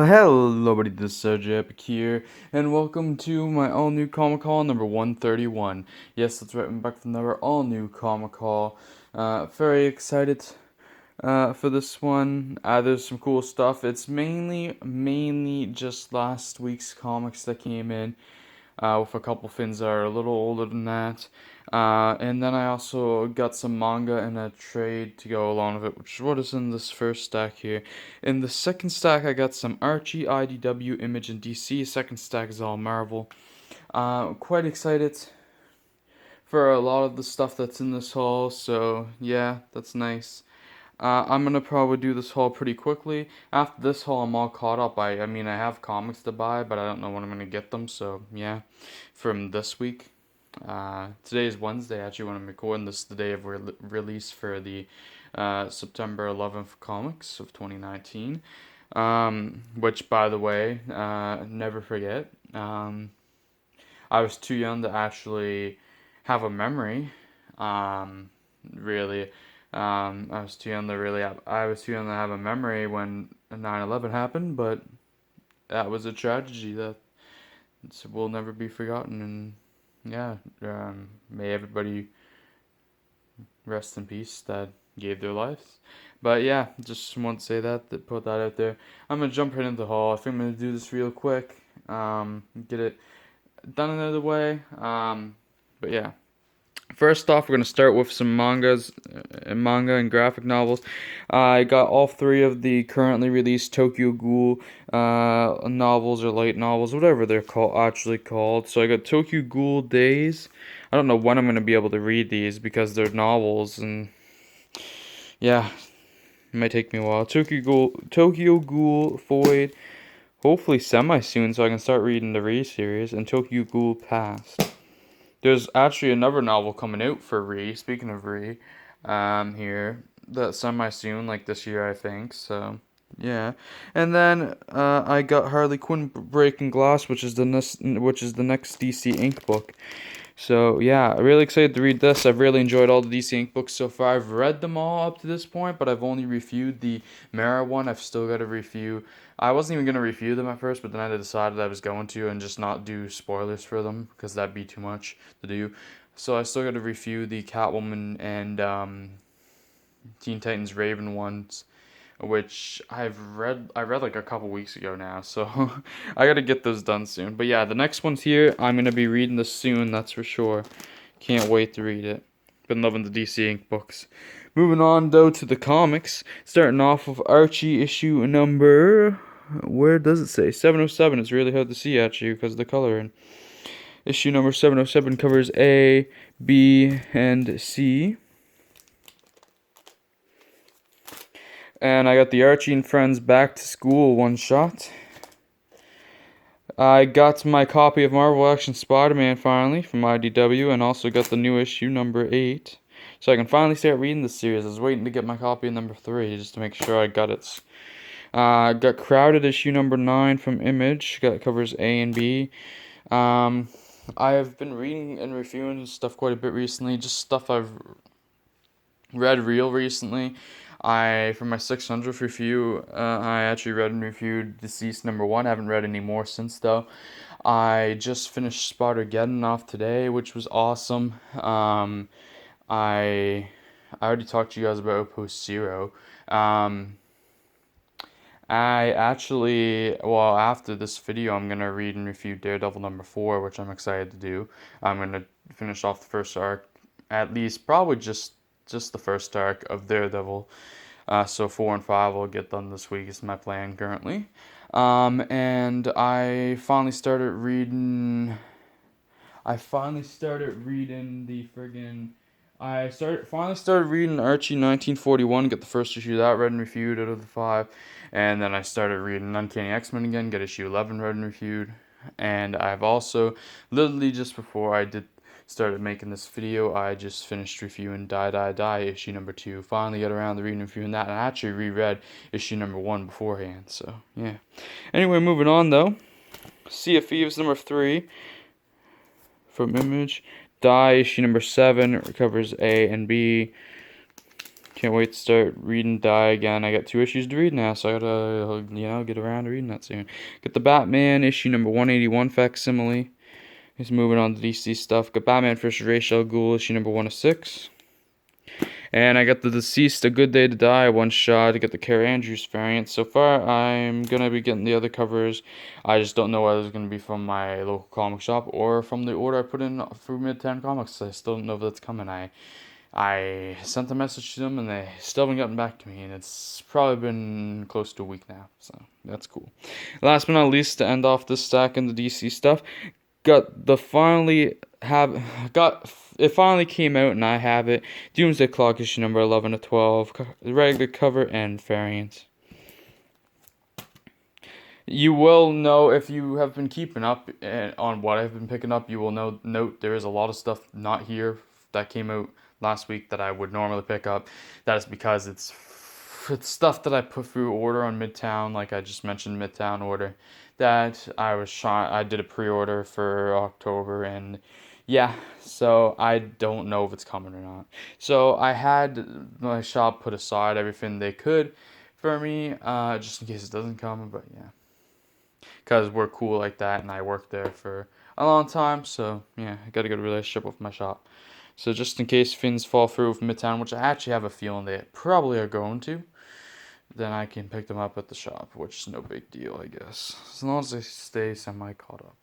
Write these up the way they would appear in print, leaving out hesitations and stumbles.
Hello, buddy, this is Sergey Epic here, and welcome to my all-new comic haul number 131. Yes, that's right, I'm back with another all-new comic haul. Very excited for this one. There's some cool stuff. It's mainly just last week's comics that came in, with a couple things that are a little older than that. And then I also got some manga and a trade to go along with it, which is what is in this first stack here. In the second stack, I got some Archie, IDW, Image, and DC. Second stack is all Marvel. Quite excited for a lot of the stuff that's in this haul, so yeah, that's nice. I'm gonna probably do this haul pretty quickly. After this haul, I'm all caught up. I mean, I have comics to buy, but I don't know when I'm gonna get them. So yeah, from this week. Today is Wednesday. Actually, when I'm recording this, is the day of release for the September 11th comics of 2019. Which, by the way, never forget. I was too young to actually have a memory. Really. I was too young to have a memory when 9/11 happened, but that was a tragedy that will never be forgotten. And yeah, may everybody rest in peace that gave their lives. But yeah, just want to say that put that out there. I'm gonna jump right into the haul. I think I'm gonna do this real quick. Get it done another way. But yeah. First off, we're going to start with some manga and graphic novels. I got all three of the currently released Tokyo Ghoul novels or light novels, whatever they're actually called. So I got Tokyo Ghoul Days. I don't know when I'm going to be able to read these because they're novels, and yeah, it might take me a while. Tokyo Ghoul Void, hopefully semi soon, so I can start reading the Re series, and Tokyo Ghoul Past. There's actually another novel coming out for Re, speaking of Re, here, that's semi-soon, like this year, I think, so, yeah. And then, I got Harley Quinn Breaking Glass, which is the next DC Ink book. So, yeah, I'm really excited to read this. I've really enjoyed all the DC Ink books so far. I've read them all up to this point, but I've only reviewed the Mara one. I've still got to review. I wasn't even going to review them at first, but then I decided I was going to and just not do spoilers for them because that'd be too much to do. So I still got to review the Catwoman and Teen Titans Raven ones, which I read like a couple weeks ago now, so I gotta get those done soon. But yeah, the next one's here. I'm gonna be reading this soon, that's for sure. Can't wait to read it. Been loving the DC Ink books. Moving on though to the comics, starting off with Archie issue number, where does it say? 707. It's really hard to see actually because of the coloring. Issue number 707 covers A, B, and C. And I got the Archie and Friends Back to School one shot. I got my copy of Marvel Action Spider-Man finally from IDW, and also got the new issue number 8. So I can finally start reading the series. I was waiting to get my copy of number 3 just to make sure I got it. Got Crowded issue number 9 from Image. Covers A and B. I have been reading and reviewing stuff quite a bit recently. Just stuff I've read real recently. For my 600th review, I actually read and reviewed Deceased number 1. I haven't read any more since though. I just finished Spider-Geddon off today, which was awesome. I already talked to you guys about Outpost Zero. After this video, I'm gonna read and review Daredevil number 4, which I'm excited to do. I'm gonna finish off the first arc, at least probably just the first arc of Daredevil. So 4 and 5 will get done this week is my plan currently. And I finally started reading. Finally started reading Archie 1941. Get the first issue of that read and reviewed out of the 5, and then I started reading Uncanny X-Men again. Get issue 11 read and reviewed, and I've also literally just before I started making this video, I just finished reviewing Die issue number 2. Finally got around to reading and reviewing that, and I actually reread issue number 1 beforehand, so yeah. Anyway, moving on though. Sea of Thieves number 3 from Image. Die issue number 7 covers A and B. Can't wait to start reading Die again. I got 2 issues to read now, so I gotta, get around to reading that soon. Got the Batman issue number 181 facsimile. He's moving on to DC stuff. Got Batman vs. Ra's al Ghul issue number 106. And I got the Deceased, A Good Day to Die one shot to get the Kara Andrews variant. So far, I'm gonna be getting the other covers. I just don't know whether it's gonna be from my local comic shop or from the order I put in through Midtown Comics. I still don't know if that's coming. I sent a message to them and they still haven't gotten back to me, and it's probably been close to a week now, so that's cool. Last but not least, to end off this stack in the DC stuff, it finally came out and I have it. Doomsday Clock issue number 11 to 12, the regular cover and variant. You will know if you have been keeping up on what I've been picking up. You will note there is a lot of stuff not here that came out last week that I would normally pick up. That is because it's stuff that I put through order on Midtown, like I just mentioned, Midtown order. That I did a pre-order for October, and yeah, so I don't know if it's coming or not. So I had my shop put aside everything they could for me, just in case it doesn't come. But yeah, because we're cool like that, and I worked there for a long time, so yeah, I got a good relationship with my shop. So just in case things fall through with Midtown, which I actually have a feeling they probably are going to, then I can pick them up at the shop, which is no big deal, I guess, as long as they stay semi caught up.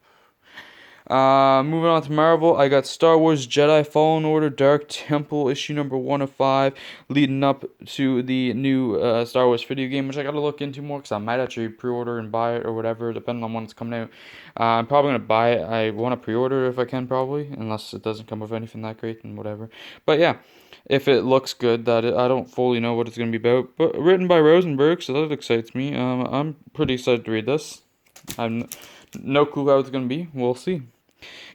Moving on to Marvel, I got Star Wars Jedi Fallen Order Dark Temple issue number 1 of 5, leading up to the new Star Wars video game, which I gotta look into more because I might actually pre-order and buy it or whatever, depending on when it's coming out. I'm probably gonna buy it. I want to pre-order if I can, probably, unless it doesn't come with anything that great and whatever. But yeah, if it looks good, I don't fully know what it's gonna be about, but written by Rosenberg, so that excites me. I'm pretty excited to read this. I'm no clue how it's gonna be. We'll see.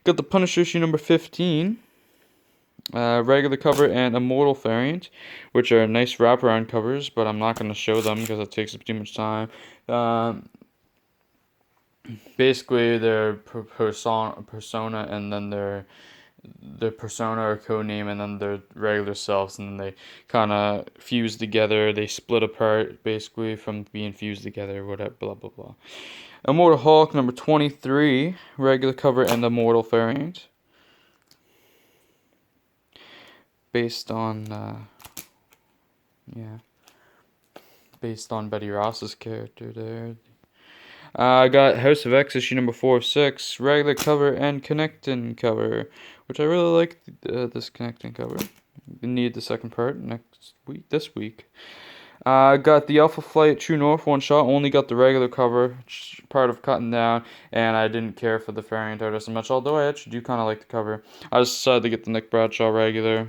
Got the Punisher issue number 15, regular cover and Immortal variant, which are nice wraparound covers, but I'm not going to show them because it takes up too much time. Basically, their persona, and then their persona or codename, and then their regular selves, and then they kind of fuse together. They split apart, basically, from being fused together, whatever, blah, blah, blah. Immortal Hulk number 23, regular cover and Immortal variant. Based on, based on Betty Ross's character there. I got House of X issue number 4 of 6, regular cover and connecting cover, which I really like this connecting cover. We need the second part this week. Got the Alpha Flight True North one shot, only got the regular cover, part of cutting down, and I didn't care for the variant art as much, although I actually do kind of like the cover. I just decided to get the Nick Bradshaw regular.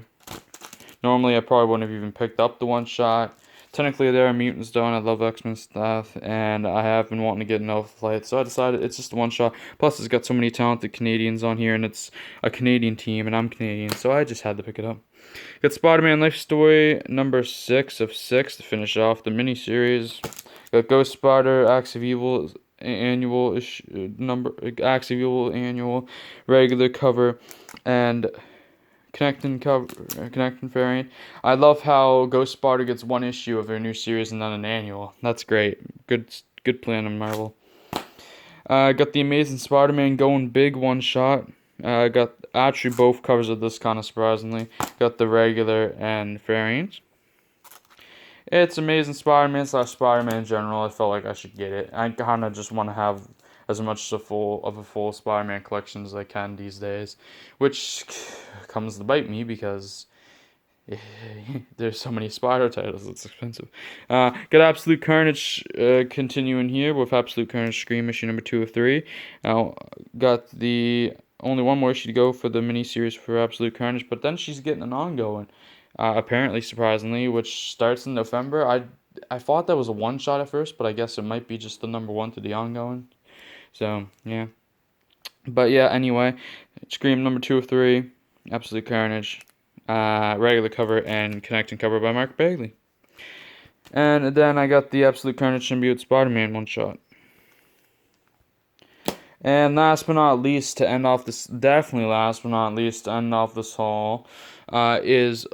Normally I probably wouldn't have even picked up the one shot. Technically there are mutants though, and I love X-Men stuff, and I have been wanting to get an Alpha Flight, so I decided it's just a one shot. Plus it's got so many talented Canadians on here, and it's a Canadian team, and I'm Canadian, so I just had to pick it up. Got Spider-Man Life Story number 6 of 6 to finish off the miniseries. Got Ghost Spider Acts of Evil annual Acts of Evil annual regular cover and connecting variant. I love how Ghost Spider gets one issue of their new series and then an annual. That's great. Good plan on Marvel. Got the Amazing Spider-Man Going Big one shot. Got actually both covers of this, kind of surprisingly. Got the regular and variant. It's Amazing Spider-Man / Spider-Man in general. I felt like I should get it. I kind of just want to have as much of a full Spider-Man collection as I can these days, which comes to bite me because there's so many Spider titles. It's expensive. Got Absolute Carnage continuing here with Absolute Carnage Scream issue number 2 of 3. Now got the only one more issue to go for the miniseries for Absolute Carnage, but then she's getting an ongoing, apparently, surprisingly, which starts in November. I thought that was a one-shot at first, but I guess it might be just the number 1 to the ongoing. So, yeah. But yeah, anyway, Scream number 2 of 3, Absolute Carnage, regular cover and connecting cover by Mark Bagley. And then I got the Absolute Carnage Symbiote Spider-Man one-shot. And last but not least, to end off this, definitely last but not least, to end off this haul, is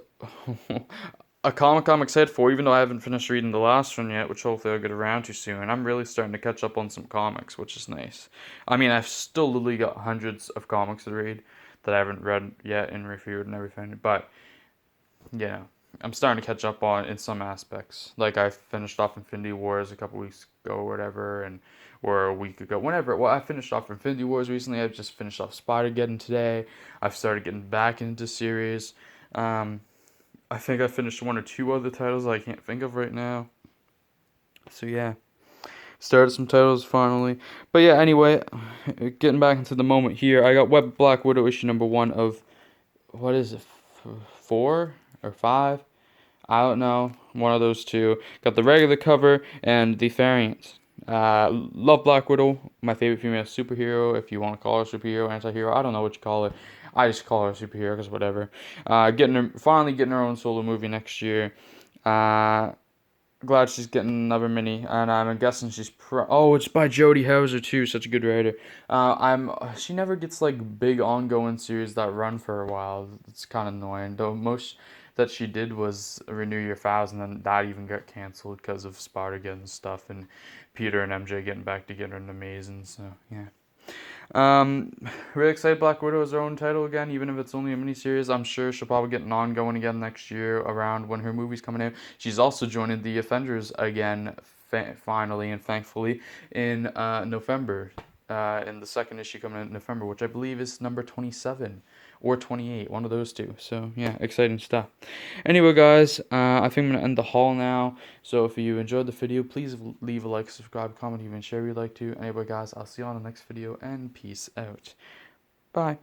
a comic I'm excited for, even though I haven't finished reading the last one yet, which hopefully I'll get around to soon. I'm really starting to catch up on some comics, which is nice. I mean, I've still literally got hundreds of comics to read that I haven't read yet and reviewed and everything, but yeah, I'm starting to catch up on in some aspects. Like I finished off Infinity Wars a couple weeks ago or whatever, or a week ago, whenever. Well, I finished off Infinity Wars recently. I've just finished off Spider-Geddon today. I've started getting back into series. Um, I think I finished one or two other titles I can't think of right now. So yeah, started some titles finally. But yeah, anyway, getting back into the moment here, I got Web Black Widow issue number 1 of, what is it, 4 or 5? I don't know, one of those two. Got the regular cover and the variant. Love Black Widow, my favorite female superhero. If you want to call her superhero, anti-hero, I don't know what you call it. I just call her superhero because whatever. Finally getting her own solo movie next year. Uh, Glad she's getting another mini, and I'm guessing it's by Jodie Houser too, such a good writer. She never gets like big ongoing series that run for a while. It's kind of annoying. The most that she did was Renew Your Vows, and then that even got canceled because of Spider-Geddon stuff and Peter and MJ getting back together and amazing. So yeah. Um, really excited Black Widow is her own title again, even if it's only a miniseries. I'm sure she'll probably get an ongoing again next year around when her movie's coming out. She's also joining the Avengers again, finally and thankfully, in November. In the second issue coming out in November, which I believe is number 27 or 28, one of those two. So yeah, exciting stuff. Anyway, guys, I think I'm gonna end the haul now. So if you enjoyed the video, please leave a like, subscribe, comment, even share if you'd like to. Anyway, guys, I'll see you on the next video, and peace out. Bye.